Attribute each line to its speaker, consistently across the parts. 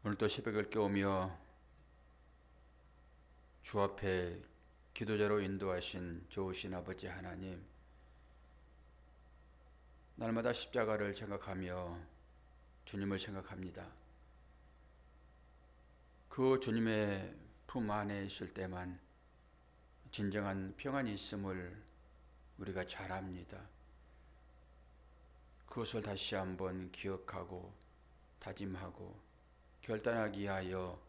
Speaker 1: 오늘도 새벽을 깨우며 주 앞에 기도자로 인도하신 좋으신 아버지 하나님, 날마다 십자가를 생각하며 주님을 생각합니다. 그 주님의 품 안에 있을 때만 진정한 평안이 있음을 우리가 잘 압니다. 그것을 다시 한번 기억하고 다짐하고 결단하기 위하여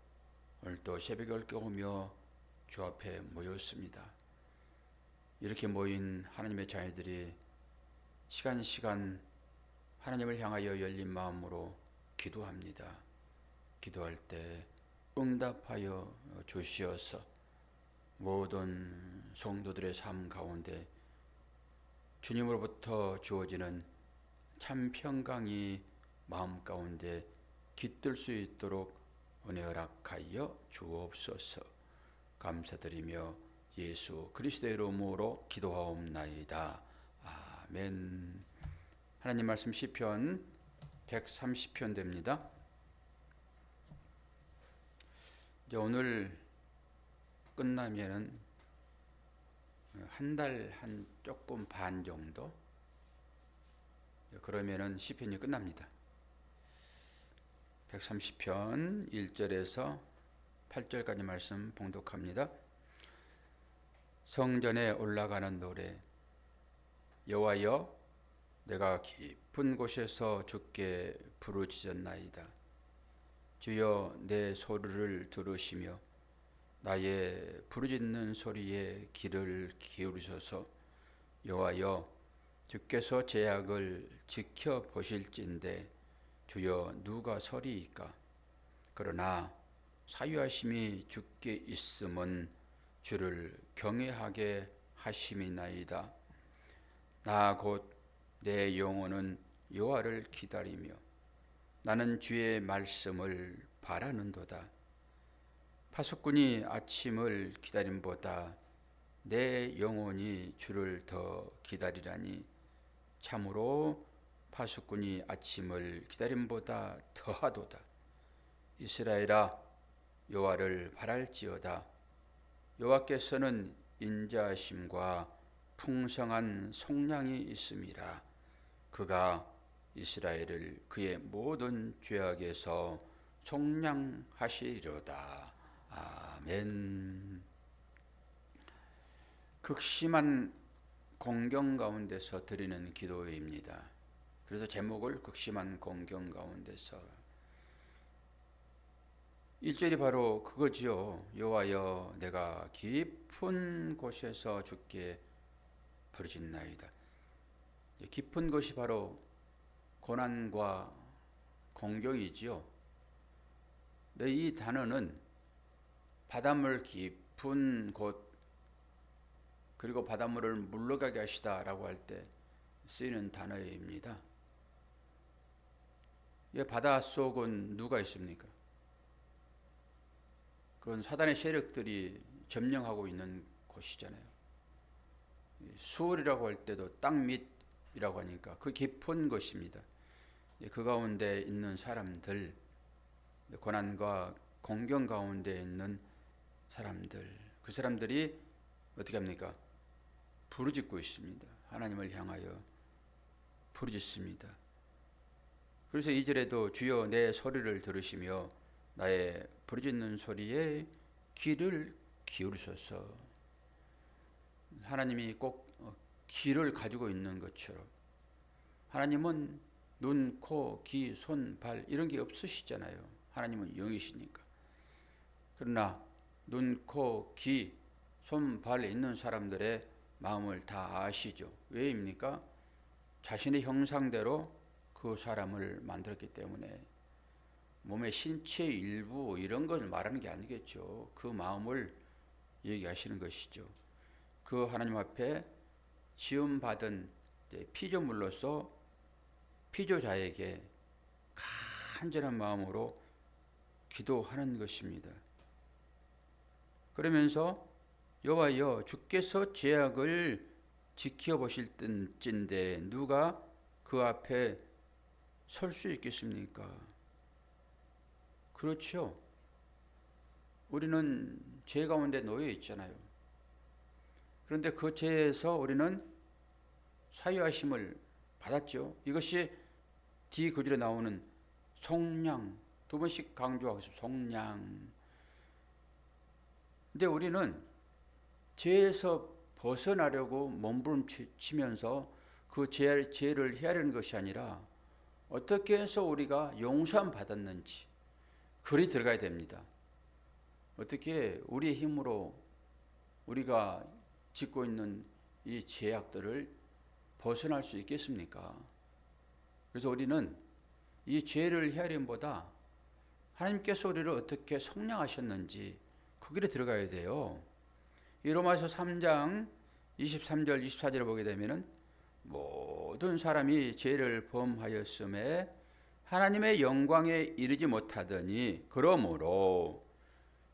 Speaker 1: 오늘도 새벽을 깨우며 주 앞에 모였습니다. 이렇게 모인 하나님의 자녀들이 시간 하나님을 향하여 열린 마음으로 기도합니다. 기도할 때 응답하여 주시어서 모든 성도들의 삶 가운데 주님으로부터 주어지는 참 평강이 마음 가운데 깃들 수 있도록 은혜 허락하여 주옵소서. 감사드리며 예수 그리스도의 이름으로 기도하옵나이다. 아멘. 하나님 말씀 시편 130편 됩니다. 이제 오늘 끝나면은 한 달 한 조금 반 정도 그러면은 시편이 끝납니다. 130편 1절에서 8절까지 말씀 봉독합니다. 성전에 올라가는 노래. 여호와여, 내가 깊은 곳에서 주께 부르짖었나이다. 주여, 내 소리를 들으시며 나의 부르짖는 소리에 귀를 기울이소서. 여호와여, 주께서 제약을 지켜보실진대 주여, 누가 서리이까? 그러나 사유하심이 주께 있음은 주를 경외하게 하심이나이다. 나 곧 내 영혼은 여호와를 기다리며 나는 주의 말씀을 바라는도다. 파수꾼이 아침을 기다림보다 내 영혼이 주를 더 기다리라니 참으로 파수꾼이 아침을 기다림보다 더하도다. 이스라엘아, 여호와를 바랄지어다. 여호와께서는 인자하심과 풍성한 속량이 있음이라. 그가 이스라엘을 그의 모든 죄악에서 속량하시리로다. 아멘. 극심한 공경 가운데서 드리는 기도입니다. 그래서 제목을 극심한 공경 가운데서. 1절이 바로 그거지요. 여호와여, 내가 깊은 곳에서 주께 부르짖나이다. 깊은 것이 바로 고난과 공경이지요. 이 단어는 바닷물 깊은 곳, 그리고 바닷물을 물러가게 하시다라고 할 때 쓰이는 단어입니다. 바닷속은 누가 있습니까? 그건 사단의 세력들이 점령하고 있는 곳이잖아요. 수월이라고 할 때도 땅 밑이라고 하니까 그 깊은 곳입니다. 그 가운데 있는 사람들, 고난과 공경 가운데 있는 사람들, 그 사람들이 어떻게 합니까? 부르짖고 있습니다. 하나님을 향하여 부르짖습니다. 그래서 2절에도 주여 내 소리를 들으시며 나의 부르짖는 소리에 귀를 기울이소서. 하나님이 꼭 귀를 가지고 있는 것처럼 하나님은 눈, 코, 귀, 손, 발 이런 게 없으시잖아요. 하나님은 영이시니까. 그러나 눈, 코, 귀, 손, 발에 있는 사람들의 마음을 다 아시죠. 왜입니까? 자신의 형상대로 그 사람을 만들었기 때문에. 몸의 신체 일부 이런 것을 말하는 게 아니겠죠. 그 마음을 얘기하시는 것이죠. 그 하나님 앞에 지음받은 피조물로서 피조자에게 간절한 마음으로 기도하는 것입니다. 그러면서 여호와여, 주께서 죄악을 지켜보실진대 누가 그 앞에 설 수 있겠습니까? 그렇죠. 우리는 죄 가운데 놓여 있잖아요. 그런데 그 죄에서 우리는 사유하심을 받았죠. 이것이 D9절에 나오는 속량, 두 번씩 강조하고 있습니다. 속량. 근데 우리는 죄에서 벗어나려고 몸부림치면서 그 죄를 헤아리는 것이 아니라 어떻게 해서 우리가 용서함 받았는지 글이 들어가야 됩니다. 어떻게 우리의 힘으로 우리가 짓고 있는 이 죄악들을 벗어날 수 있겠습니까? 그래서 우리는 이 죄를 헤아림보다 하나님께서 우리를 어떻게 속량하셨는지 그 길에 들어가야 돼요. 이 로마서 3장 23절 24절을 보게 되면은 모든 사람이 죄를 범하였음에 하나님의 영광에 이르지 못하더니 그러므로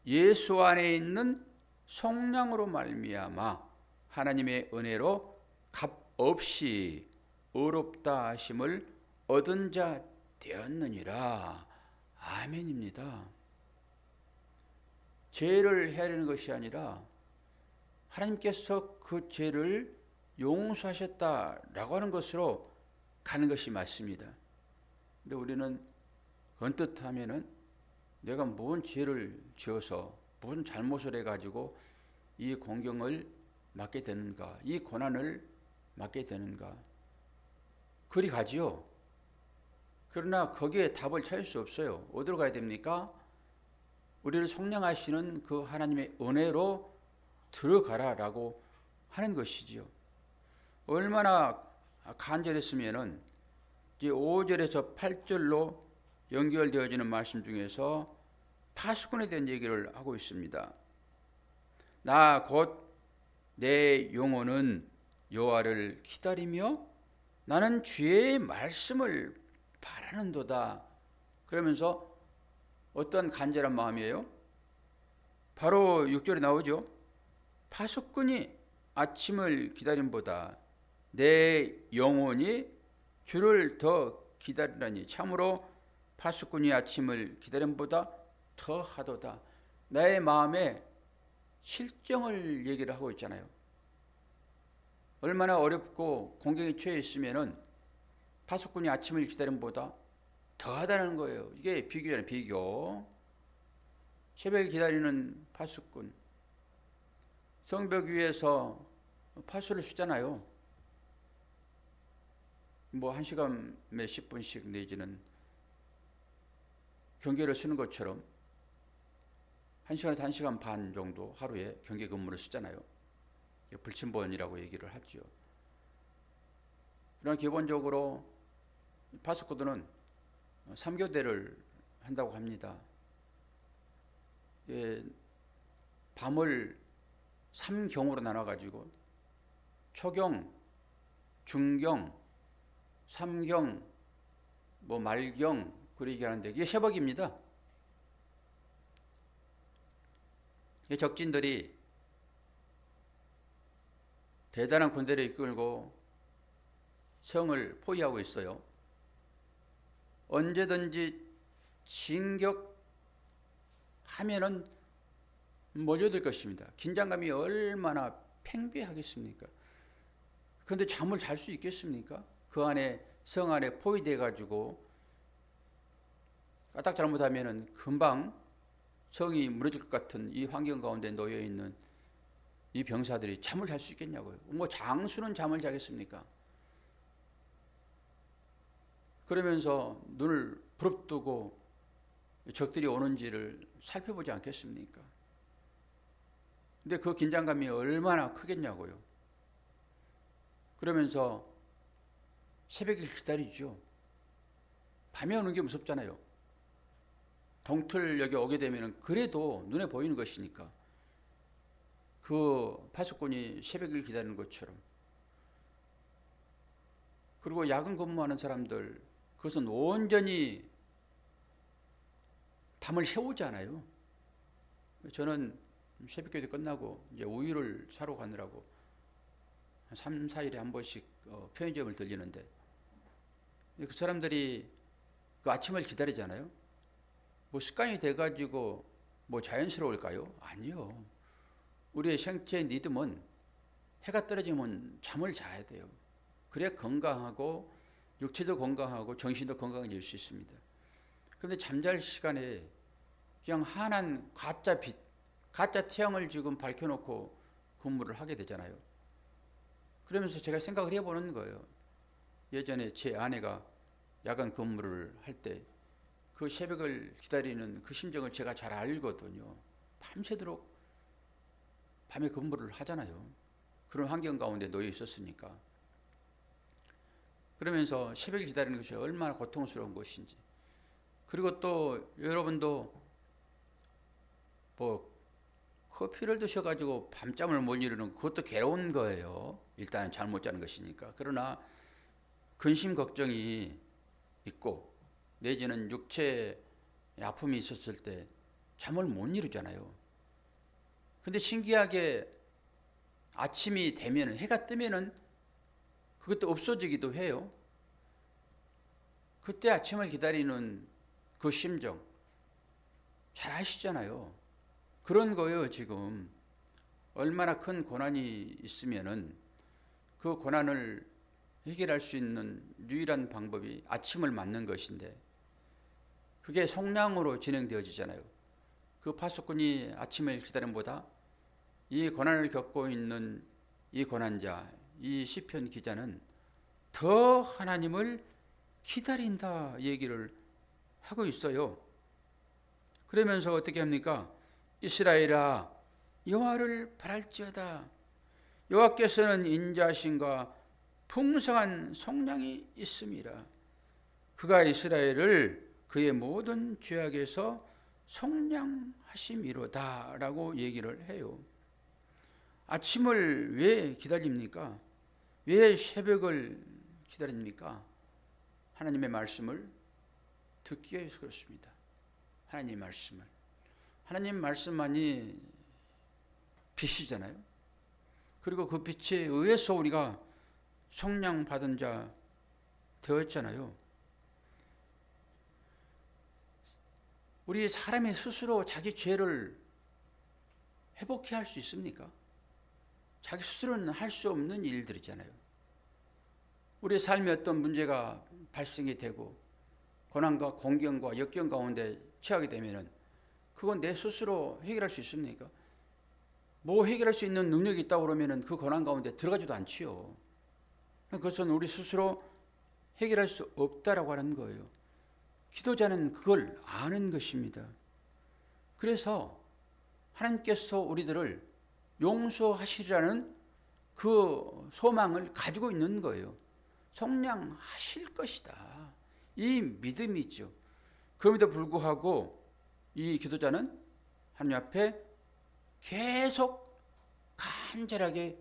Speaker 1: 예수 안에 있는 속량으로 말미암아 하나님의 은혜로 값없이 의롭다 하심을 얻은 자 되었느니라. 아멘입니다. 죄를 헤아리는 것이 아니라 하나님께서 그 죄를 용서하셨다라고 하는 것으로 가는 것이 맞습니다. 근데 우리는 언뜻하면은 내가 뭔 죄를 지어서 무슨 잘못을 해가지고 이 공경을 맞게 되는가, 이 고난을 맞게 되는가, 그리 가지요. 그러나 거기에 답을 찾을 수 없어요. 어디로 가야 됩니까? 우리를 속량하시는 그 하나님의 은혜로 들어가라라고 하는 것이지요. 얼마나 간절했으면은 이제 5절에서 8절로 연결되어지는 말씀 중에서 파수꾼에 대한 얘기를 하고 있습니다. 나 곧 내 영혼은 여호와를 기다리며 나는 주의 말씀을 바라는도다. 그러면서 어떤 간절한 마음이에요? 바로 6절에 나오죠. 파수꾼이 아침을 기다림보다 내 영혼이 주를 더 기다리라니 참으로 파수꾼이 아침을 기다림보다 더 하도다. 나의 마음에 실정을 얘기를 하고 있잖아요. 얼마나 어렵고 공경에 처해 있으면은 파수꾼이 아침을 기다림보다 더 하다는 거예요. 이게 비교잖아요. 비교. 새벽에 기다리는 파수꾼, 성벽 위에서 파수를 쓰잖아요. 뭐 1시간 몇십 분씩 내지는 경계를 쓰는 것처럼 1시간에서 1시간 반 정도 하루에 경계 근무를 쓰잖아요. 불침번이라고 얘기를 하죠. 그러나 기본적으로 파수꾼들은 3교대를 한다고 합니다. 밤을 3경으로 나눠가지고 초경, 중경, 삼경, 뭐 말경 그렇게 얘기하는데 이게 새벽입니다. 적진들이 대단한 군대를 이끌고 성을 포위하고 있어요. 언제든지 진격하면은 몰려들 것입니다. 긴장감이 얼마나 팽배하겠습니까? 그런데 잠을 잘 수 있겠습니까? 그 안에 성 안에 포위돼 가지고 까딱 잘못하면은 금방 성이 무너질 것 같은 이 환경 가운데 놓여 있는 이 병사들이 잠을 잘 수 있겠냐고요. 뭐 장수는 잠을 자겠습니까? 그러면서 눈을 부릅뜨고 적들이 오는지를 살펴보지 않겠습니까? 근데 그 긴장감이 얼마나 크겠냐고요. 그러면서 새벽을 기다리죠. 밤에 오는 게 무섭잖아요. 동틀 여기 오게 되면 그래도 눈에 보이는 것이니까 그 파수꾼이 새벽을 기다리는 것처럼. 그리고 야근 근무하는 사람들 그것은 온전히 밤을 새우잖아요. 저는 새벽기도 끝나고 이제 우유를 사러 가느라고 한 3, 4일에 한 번씩 편의점을 들리는데 그 사람들이 그 아침을 기다리잖아요. 뭐 습관이 돼가지고 뭐 자연스러울까요? 아니요. 우리의 생체 리듬은 해가 떨어지면 잠을 자야 돼요. 그래야 건강하고 육체도 건강하고 정신도 건강해질 수 있습니다. 그런데 잠잘 시간에 그냥 환한 가짜 빛, 가짜 태양을 지금 밝혀놓고 근무를 하게 되잖아요. 그러면서 제가 생각을 해보는 거예요. 예전에 제 아내가 야간 근무를 할 때 그 새벽을 기다리는 그 심정을 제가 잘 알거든요. 밤새도록 밤에 근무를 하잖아요. 그런 환경 가운데 놓여 있었으니까. 그러면서 새벽을 기다리는 것이 얼마나 고통스러운 것인지. 그리고 또 여러분도 뭐 커피를 드셔가지고 밤잠을 못 이루는 그것도 괴로운 거예요. 일단은 잠 못 자는 것이니까. 그러나 근심 걱정이 있고 내지는 육체에 아픔이 있었을 때 잠을 못 이루잖아요. 근데 신기하게 아침이 되면 해가 뜨면은 그것도 없어지기도 해요. 그때 아침을 기다리는 그 심정 잘 아시잖아요. 그런 거예요. 지금 얼마나 큰 고난이 있으면은 그 고난을 해결할 수 있는 유일한 방법이 아침을 맞는 것인데 그게 속량으로 진행되어지잖아요. 그 파수꾼이 아침을 기다림보다 이 고난을 겪고 있는 이 고난자, 이 시편 기자는 더 하나님을 기다린다 얘기를 하고 있어요. 그러면서 어떻게 합니까? 이스라엘아 여호와를 바랄지어다. 여호와께서는 인자하심과 풍성한 속량이 있음이라. 그가 이스라엘을 그의 모든 죄악에서 속량하심이로다 라고 얘기를 해요. 아침을 왜 기다립니까? 왜 새벽을 기다립니까? 하나님의 말씀을 듣기 위해서 그렇습니다. 하나님의 말씀을. 하나님 말씀만이 빛이잖아요. 그리고 그 빛에 의해서 우리가 속량받은 자 되었잖아요. 우리 사람이 스스로 자기 죄를 회복해 할 수 있습니까? 자기 스스로는 할 수 없는 일들이잖아요. 우리의 삶에 어떤 문제가 발생이 되고 고난과 공경과 역경 가운데 처하게 되면은 그건 내 스스로 해결할 수 있습니까? 뭐 해결할 수 있는 능력이 있다고 그러면은 그 고난 가운데 들어가지도 않지요. 그것은 우리 스스로 해결할 수 없다라고 하는 거예요. 기도자는 그걸 아는 것입니다. 그래서 하나님께서 우리들을 용서하시리라는 그 소망을 가지고 있는 거예요. 속량하실 것이다. 이 믿음이죠. 그럼에도 불구하고 이 기도자는 하나님 앞에 계속 간절하게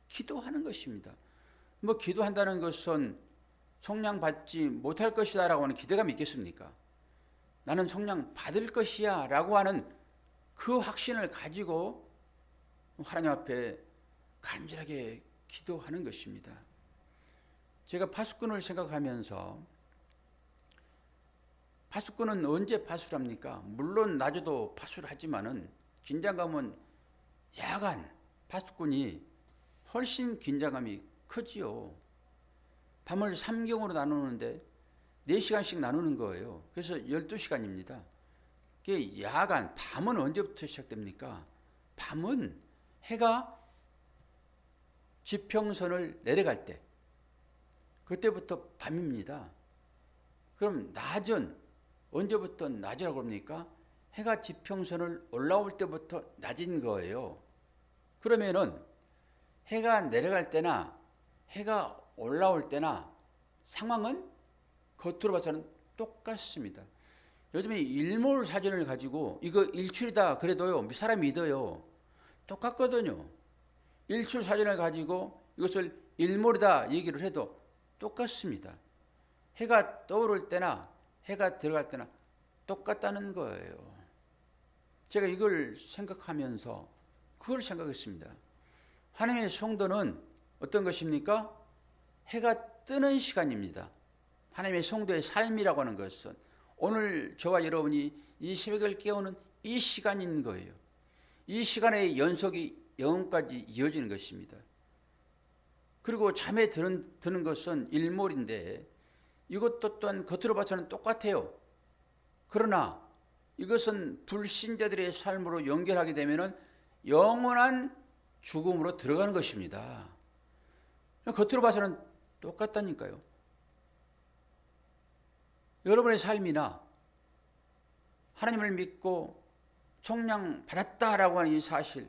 Speaker 1: 기도하는 것입니다. 뭐 기도한다는 것은 속량받지 못할 것이다 라고 하는 기대감이 있겠습니까? 나는 속량받을 것이야 라고 하는 그 확신을 가지고 하나님 앞에 간절하게 기도하는 것입니다. 제가 파수꾼을 생각하면서 파수꾼은 언제 파수를 합니까? 물론 낮에도 파수를 하지만은 긴장감은 야간 파수꾼이 훨씬 긴장감이 크지요. 밤을 3경으로 나누는데 4시간씩 나누는 거예요. 그래서 12시간입니다. 그게 야간, 밤은 언제부터 시작됩니까? 밤은 해가 지평선을 내려갈 때, 그때부터 밤입니다. 그럼 낮은 언제부터 낮이라고 그럽니까? 해가 지평선을 올라올 때부터 낮인 거예요. 그러면은 해가 내려갈 때나 해가 올라올 때나 상황은 겉으로 봐서는 똑같습니다. 요즘에 일몰 사진을 가지고 이거 일출이다 그래도요 사람이 믿어요. 똑같거든요. 일출 사진을 가지고 이것을 일몰이다 얘기를 해도 똑같습니다. 해가 떠오를 때나 해가 들어갈 때나 똑같다는 거예요. 제가 이걸 생각하면서 그걸 생각했습니다. 하나님의 성도는 어떤 것입니까? 해가 뜨는 시간입니다. 하나님의 성도의 삶이라고 하는 것은 오늘 저와 여러분이 이 새벽을 깨우는 이 시간인 거예요. 이 시간의 연속이 영혼까지 이어지는 것입니다. 그리고 잠에 드는 것은 일몰인데 이것도 또한 겉으로 봐서는 똑같아요. 그러나 이것은 불신자들의 삶으로 연결하게 되면 영원한 죽음으로 들어가는 것입니다. 겉으로 봐서는 똑같다니까요. 여러분의 삶이나 하나님을 믿고 속량 받았다라고 하는 이 사실,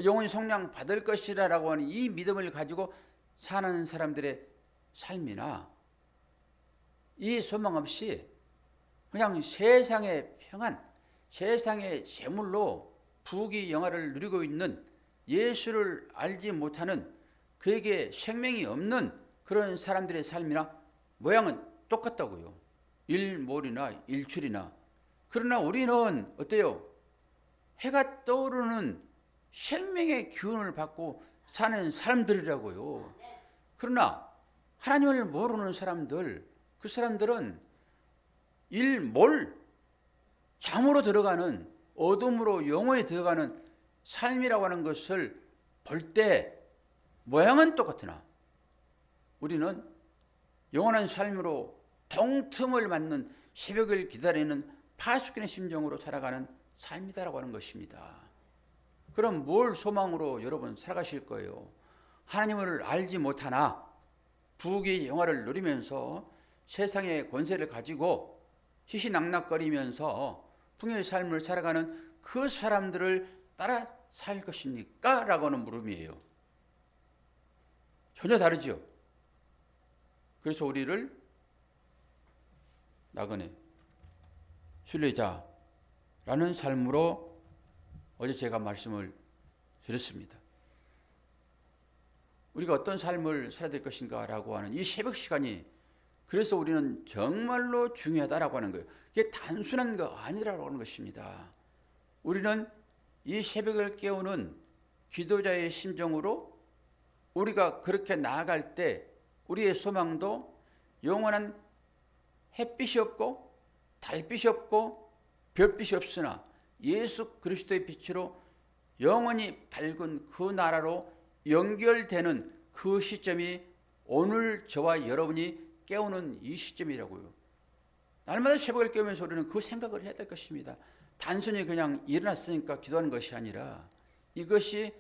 Speaker 1: 영원히 속량 받을 것이라고 하는 이 믿음을 가지고 사는 사람들의 삶이나 이 소망 없이 그냥 세상의 평안, 세상의 재물로 부귀영화를 누리고 있는 예수를 알지 못하는 그에게 생명이 없는 그런 사람들의 삶이나 모양은 똑같다고요. 일몰이나 일출이나. 그러나 우리는 어때요? 해가 떠오르는 생명의 기운을 받고 사는 사람들이라고요. 그러나 하나님을 모르는 사람들, 그 사람들은 일몰, 잠으로 들어가는, 어둠으로 영혼에 들어가는 삶이라고 하는 것을 볼 때 모양은 똑같으나 우리는 영원한 삶으로 동틈을 맞는 새벽을 기다리는 파수꾼의 심정으로 살아가는 삶이다라고 하는 것입니다. 그럼 뭘 소망으로 여러분 살아가실 거예요? 하나님을 알지 못하나 부귀 영화를 누리면서 세상의 권세를 가지고 희희낙낙거리면서 풍요의 삶을 살아가는 그 사람들을 따라 살 것입니까? 라고 하는 물음이에요. 전혀 다르죠. 그래서 우리를 나그네, 순례자라는 삶으로 어제 제가 말씀을 드렸습니다. 우리가 어떤 삶을 살아야 될 것인가 라고 하는 이 새벽 시간이 그래서 우리는 정말로 중요하다라고 하는 거예요. 이게 단순한 거 아니라고 하는 것입니다. 우리는 이 새벽을 깨우는 기도자의 심정으로 우리가 그렇게 나아갈 때 우리의 소망도 영원한 햇빛이 없고 달빛이 없고 별빛이 없으나 예수 그리스도의 빛으로 영원히 밝은 그 나라로 연결되는 그 시점이 오늘 저와 여러분이 깨우는 이 시점이라고요. 날마다 새벽을 깨우면서 우리는 그 생각을 해야 될 것입니다. 단순히 그냥 일어났으니까 기도하는 것이 아니라 이것이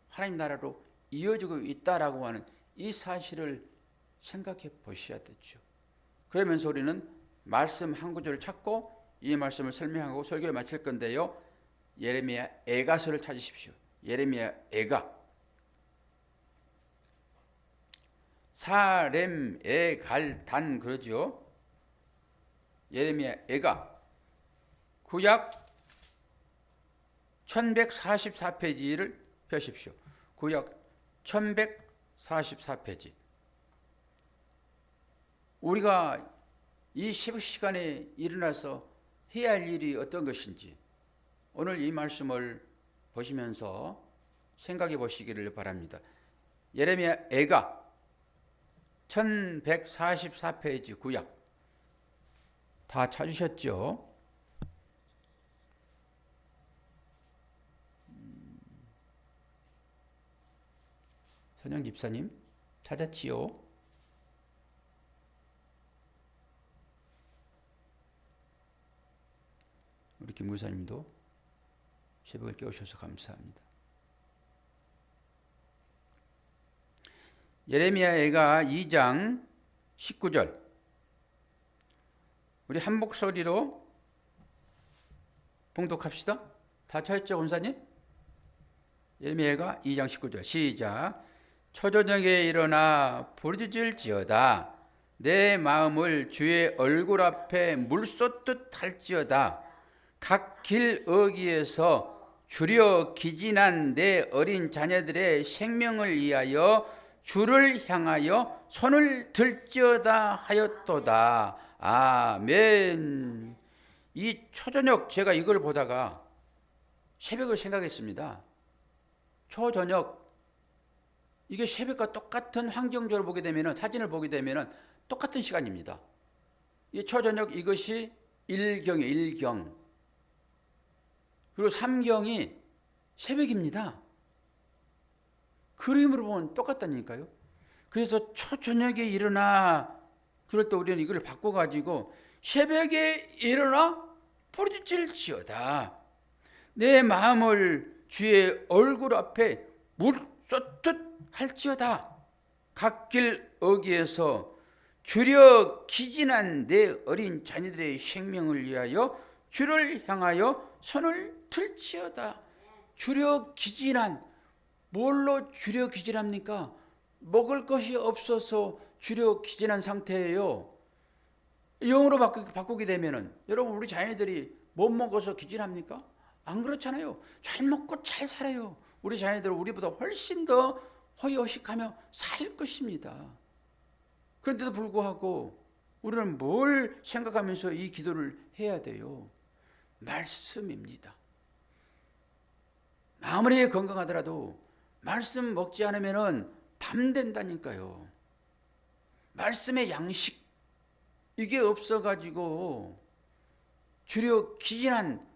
Speaker 1: 하나님 나라로 이어지고 있다라고 하는 이 사실을 생각해 보셔야 되죠. 그러면서 우리는 말씀 한 구절을 찾고 이 말씀을 설명하고 설교를 마칠 건데요. 예레미야 애가서를 찾으십시오. 예레미야 애가. 사렘 애갈단 그러죠. 예레미야 애가. 구약 1144페이지를 펴십시오. 구약 1144페이지. 우리가 이 새벽 시간에 일어나서 해야 할 일이 어떤 것인지 오늘 이 말씀을 보시면서 생각해 보시기를 바랍니다. 예레미야 애가 1144페이지 구약 다 찾으셨죠? 선영 집사님 찾았지요? 우리 김 목사님도 새벽을 깨우셔서 감사합니다. 예레미야 애가 2장 19절 우리 한 목소리로 봉독합시다. 다 찾았죠, 권사님? 예레미야 애가 2장 19절 시작. 초저녁에 일어나 부르짖을지어다. 내 마음을 주의 얼굴 앞에 물쏟듯 할지어다. 각 길 어귀에서 주려 기진한 내 어린 자녀들의 생명을 위하여 주를 향하여 손을 들지어다 하였도다. 아멘. 이 초저녁 제가 이걸 보다가 새벽을 생각했습니다. 초저녁 이게 새벽과 똑같은 환경적으로 보게 되면 사진을 보게 되면 똑같은 시간입니다. 이 초저녁 이것이 1경에 1경. 그리고 3경이 새벽입니다. 그림으로 보면 똑같다니까요. 그래서 초저녁에 일어나, 그럴 때 우리는 이걸 바꿔가지고 새벽에 일어나 부르짖을지어다. 내 마음을 주의 얼굴 앞에 물 쏟듯 할지어다. 갓길 어귀에서 주려 기진한 내 어린 자녀들의 생명을 위하여 주를 향하여 손을 들지어다. 주려 기진한, 뭘로 주려 기진합니까? 먹을 것이 없어서 주려 기진한 상태예요. 영어로 바꾸게 되면은, 여러분, 우리 자녀들이 못 먹어서 기진합니까? 안 그렇잖아요. 잘 먹고 잘 살아요. 우리 자녀들은 우리보다 훨씬 더 호의호식하며 살 것입니다. 그런데도 불구하고 우리는 뭘 생각하면서 이 기도를 해야 돼요? 말씀입니다. 아무리 건강하더라도 말씀 먹지 않으면 밤 된다니까요. 말씀의 양식, 이게 없어가지고 주려 기진한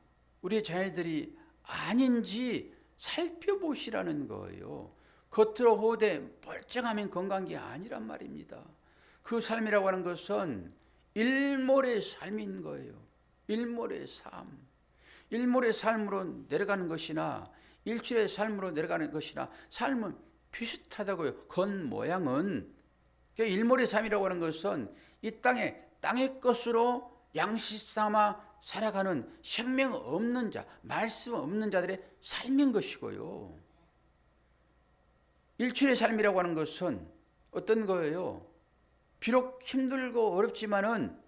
Speaker 1: 우리 자녀들이 아닌지 살펴보시라는 거예요. 겉으로 호되 멀쩡하면 건강한 게 아니란 말입니다. 그 삶이라고 하는 것은 일몰의 삶인 거예요. 일몰의 삶. 일몰의 삶으로 내려가는 것이나 일출의 삶으로 내려가는 것이나 삶은 비슷하다고요. 겉모양은. 일몰의 삶이라고 하는 것은 이 땅의 것으로 양식 삼아 살아가는 생명 없는 자, 말씀 없는 자들의 삶인 것이고요. 일출의 삶이라고 하는 것은 어떤 거예요? 비록 힘들고 어렵지만은,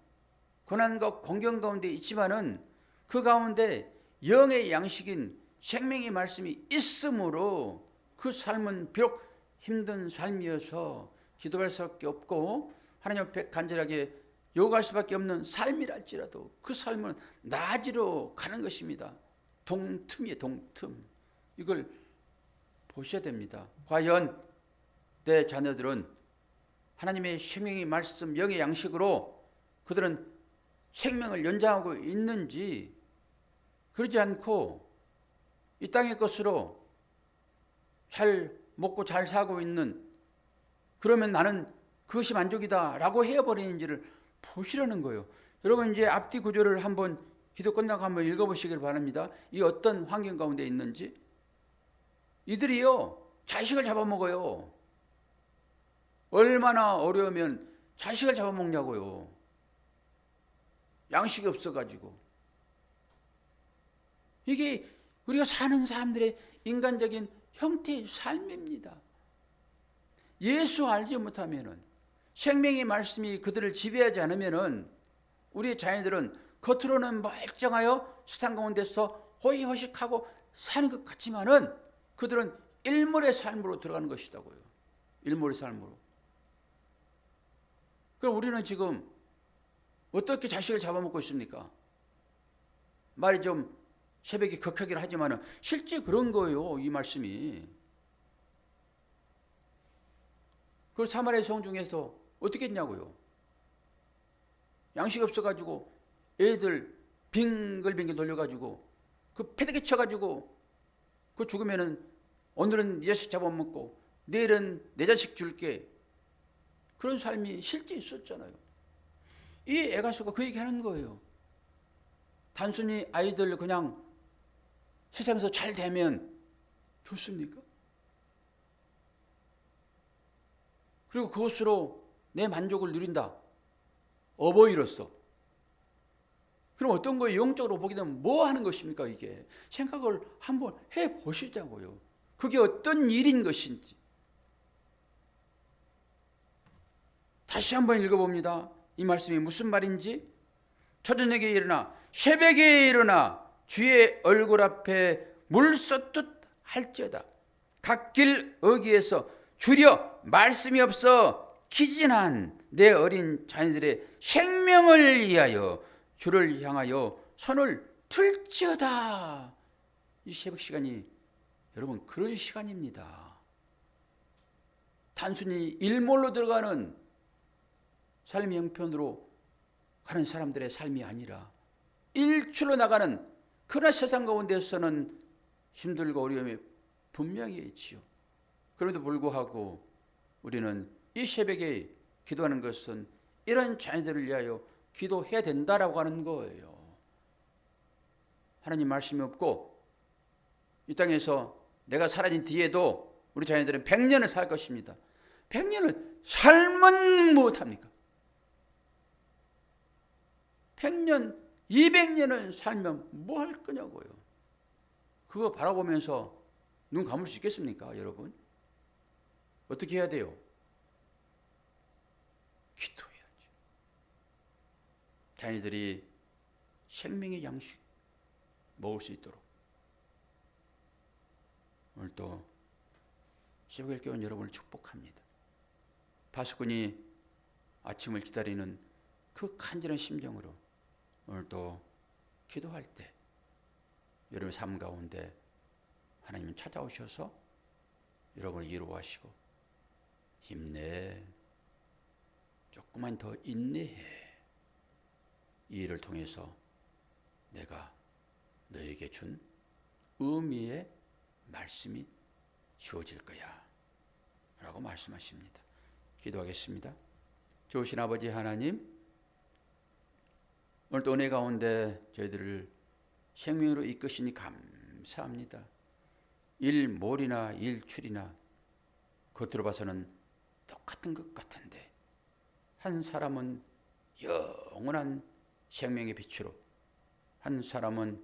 Speaker 1: 고난과 공경 가운데 있지만은, 그 가운데 영의 양식인 생명의 말씀이 있으므로 그 삶은 비록 힘든 삶이어서 기도할 수밖에 없고 하나님 앞에 간절하게 요구할 수밖에 없는 삶이랄지라도 그 삶은 나아지러 가는 것입니다. 동틈이에요, 동틈. 이걸 보셔야 됩니다. 과연 내 자녀들은 하나님의 생명의 말씀, 영의 양식으로 그들은 생명을 연장하고 있는지, 그러지 않고 이 땅의 것으로 잘 먹고 잘 사고 있는, 그러면 나는 그것이 만족이다 라고 해버리는지를 보시라는 거예요. 여러분, 이제 앞뒤 구절을 한번 기도 끝나고 한번 읽어보시길 바랍니다. 이 어떤 환경 가운데 있는지. 이들이요, 자식을 잡아먹어요. 얼마나 어려우면 자식을 잡아먹냐고요. 양식이 없어가지고. 이게 우리가 사는 사람들의 인간적인 형태의 삶입니다. 예수 알지 못하면은, 생명의 말씀이 그들을 지배하지 않으면은, 우리의 자녀들은 겉으로는 멀쩡하여 세상 가운데서 호의호식하고 사는 것 같지만은 그들은 일몰의 삶으로 들어가는 것이다고요. 일몰의 삶으로. 그럼 우리는 지금 어떻게 자식을 잡아먹고 있습니까? 말이 좀 새벽에 격하긴 하지만은 실제 그런 거예요, 이 말씀이. 그 사마리아 성 중에서 어떻게 했냐고요? 양식 없어가지고 애들 빙글빙글 돌려가지고 그 패대기 쳐가지고 그 죽으면은 오늘은 네 자식 잡아먹고 내일은 내 자식 줄게. 그런 삶이 실제 있었잖아요. 이 에가서가 그 얘기하는 거예요. 단순히 아이들 그냥 세상에서 잘 되면 좋습니까? 그리고 그것으로 내 만족을 누린다. 어버이로서. 그럼 어떤 거예요? 영적으로 보게 되면 뭐 하는 것입니까, 이게? 생각을 한번 해보시자고요. 그게 어떤 일인 것인지. 다시 한번 읽어봅니다. 이 말씀이 무슨 말인지. 초저녁에 일어나 새벽에 일어나 주의 얼굴 앞에 물 쏟듯 할지어다. 갓길 어귀에서 주려 말씀이 없어 기진한 내 어린 자녀들의 생명을 위하여 주를 향하여 손을 들지어다. 이 새벽 시간이 여러분 그런 시간입니다. 단순히 일몰로 들어가는 삶의 형편으로 가는 사람들의 삶이 아니라 일출로 나가는 그러나 세상 가운데서는 힘들고 어려움이 분명히 있지요. 그럼에도 불구하고 우리는 이 새벽에 기도하는 것은 이런 자녀들을 위하여 기도해야 된다라고 하는 거예요. 하나님 말씀이 없고 이 땅에서 내가 사라진 뒤에도 우리 자녀들은 100년을 살 것입니다. 100년을 살면 무엇합니까? 100년, 200년을 살면 뭐 할 거냐고요. 그거 바라보면서 눈 감을 수 있겠습니까, 여러분? 어떻게 해야 돼요? 기도해야죠. 자녀들이 생명의 양식 먹을 수 있도록. 오늘도 새벽에 깨운 여러분을 축복합니다. 파수꾼이 아침을 기다리는 그 간절한 심정으로 오늘도 기도할 때 여러분의 삶 가운데 하나님은 찾아오셔서 여러분을 위로하시고 힘내, 조금만 더 인내해. 이 일을 통해서 내가 너에게 준 의미의 말씀이 주어질 거야 라고 말씀하십니다. 기도하겠습니다. 좋으신 아버지 하나님, 오늘도 은혜 가운데 저희들을 생명으로 이끄시니 감사합니다. 일몰이나 일출이나 겉으로 봐서는 똑같은 것 같은데 한 사람은 영원한 생명의 빛으로, 한 사람은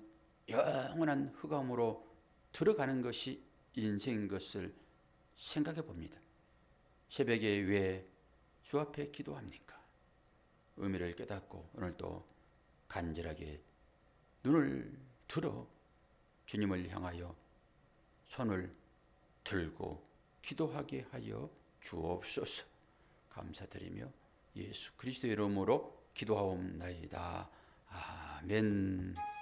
Speaker 1: 영원한 흑암으로 들어가는 것이 인생인 것을 생각해 봅니다. 새벽에 왜 주 앞에 기도합니까? 의미를 깨닫고 오늘도 간절하게 눈을 들어 주님을 향하여 손을 들고 기도하게 하여 주옵소서. 감사드리며 예수 그리스도의 이름으로 기도하옵나이다. 아멘.